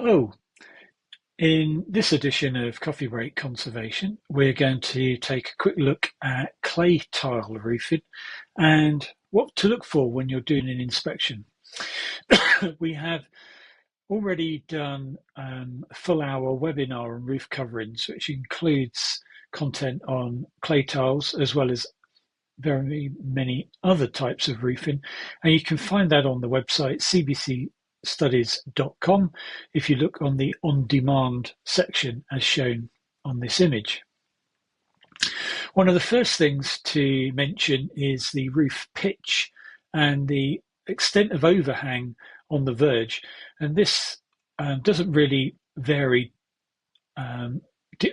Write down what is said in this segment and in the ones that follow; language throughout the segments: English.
Hello. In this edition of Coffee Break Conservation, we're going to take a quick look at clay tile roofing and what to look for when you're doing an inspection. We have already done a full hour webinar on roof coverings, which includes content on clay tiles as well as very many other types of roofing. And you can find that on the website cbcstudies.com if you look on the on-demand section as shown on this image. One of the first things to mention is the roof pitch and the extent of overhang on the verge. And this doesn't really vary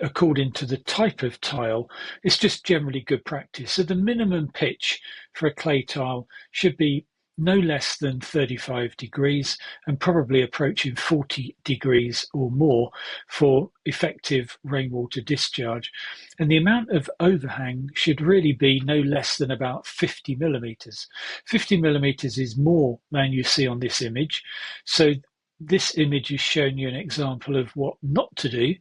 according to the type of tile. It's just generally good practice. So the minimum pitch for a clay tile should be no less than 35 degrees and probably approaching 40 degrees or more for effective rainwater discharge. And the amount of overhang should really be no less than about 50 millimetres. 50 millimetres is more than you see on this image. So this image is showing you an example of what not to do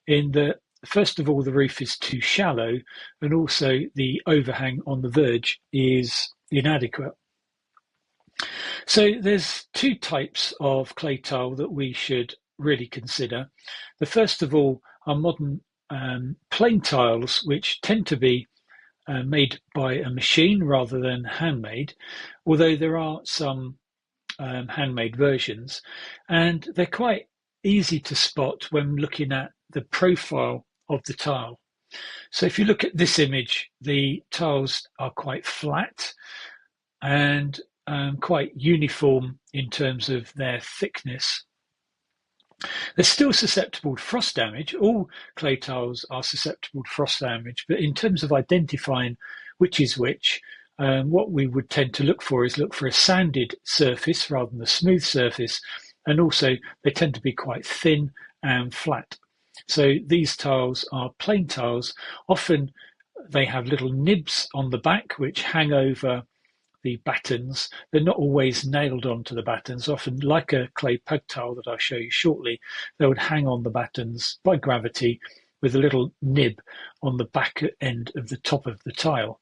in that, first of all, the roof is too shallow and also the overhang on the verge is inadequate. So there's two types of clay tile that we should really consider. The first of all are modern plain tiles, which tend to be made by a machine rather than handmade, although there are some handmade versions, and they're quite easy to spot when looking at the profile of the tile. So if you look at this image, the tiles are quite flat and quite uniform in terms of their thickness. They're still susceptible to frost damage. All clay tiles are susceptible to frost damage, but in terms of identifying which is which, what we would tend to look for is a sanded surface rather than a smooth surface, and also they tend to be quite thin and flat. So these tiles are plain tiles. Often they have little nibs on the back which hang over the battens. They're not always nailed onto the battens. Often, like a clay pug tile that I'll show you shortly, they would hang on the battens by gravity with a little nib on the back end of the top of the tile.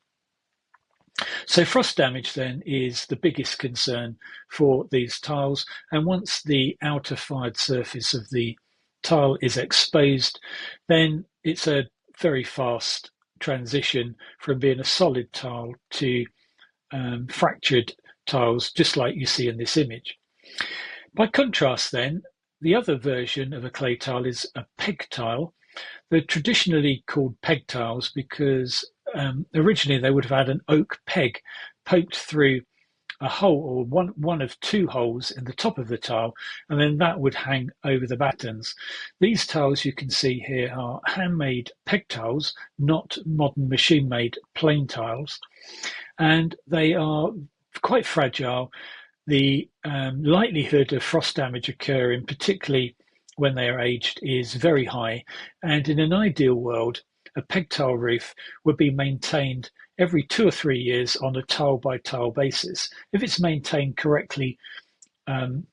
So frost damage then is the biggest concern for these tiles, and once the outer fired surface of the tile is exposed, then it's a very fast transition from being a solid tile to fractured tiles, just like you see in this image. By contrast then, the other version of a clay tile is a peg tile. They're traditionally called peg tiles because originally they would have had an oak peg poked through a hole, or one of two holes in the top of the tile, and then that would hang over the battens. These tiles you can see here are handmade peg tiles, not modern machine-made plain tiles, and they are quite fragile. The likelihood of frost damage occurring, particularly when they are aged, is very high, and in an ideal world, a peg tile roof would be maintained every 2 or 3 years on a tile by tile basis. If it's maintained correctly in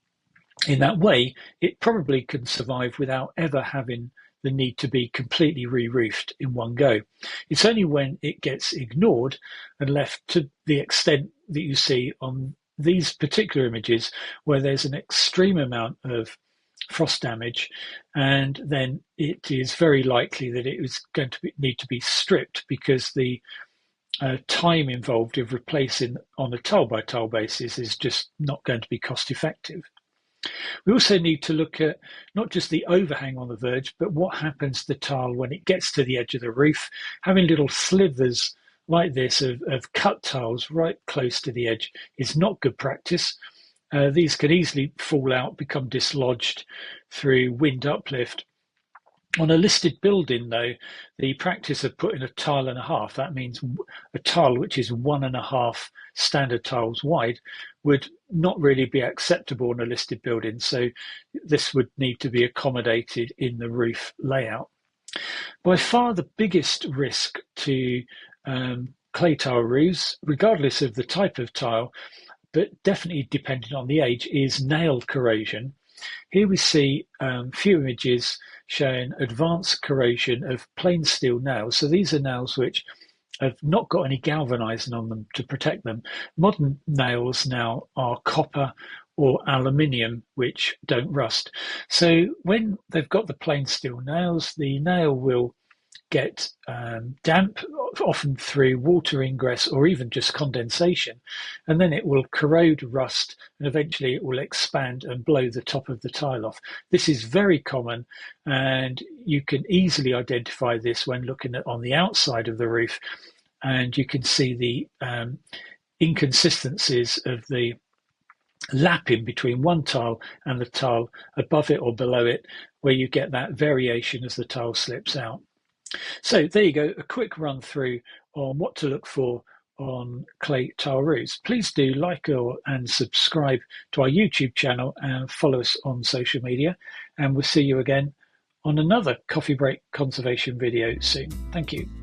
that way, it probably can survive without ever having the need to be completely re-roofed in one go. It's only when it gets ignored and left to the extent that you see on these particular images where there's an extreme amount of frost damage, and then it is very likely that it is going to need to be stripped because the time involved of replacing on a tile by tile basis is just not going to be cost effective. We also need to look at not just the overhang on the verge, but what happens to the tile when it gets to the edge of the roof. Having little slivers like this of cut tiles right close to the edge is not good practice. These can easily fall out, become dislodged through wind uplift. On a listed building, though, the practice of putting a tile and a half, that means a tile which is 1.5 standard tiles wide, would not really be acceptable in a listed building. So this would need to be accommodated in the roof layout. By far the biggest risk to clay tile roofs, regardless of the type of tile, but definitely depending on the age, is nail corrosion. Here we see a few images showing advanced corrosion of plain steel nails. So these are nails which have not got any galvanizing on them to protect them. Modern nails now are copper or aluminium, which don't rust. So when they've got the plain steel nails, the nail will get damp, often through water ingress or even just condensation, and then it will corrode, rust, and eventually it will expand and blow the top of the tile off. This is very common, and you can easily identify this when looking at on the outside of the roof, and you can see the inconsistencies of the lapping between one tile and the tile above it or below it, where you get that variation as the tile slips out. So there you go, a quick run through on what to look for on clay tile roofs. Please do like and subscribe to our YouTube channel and follow us on social media. And we'll see you again on another coffee break conservation video soon. Thank you.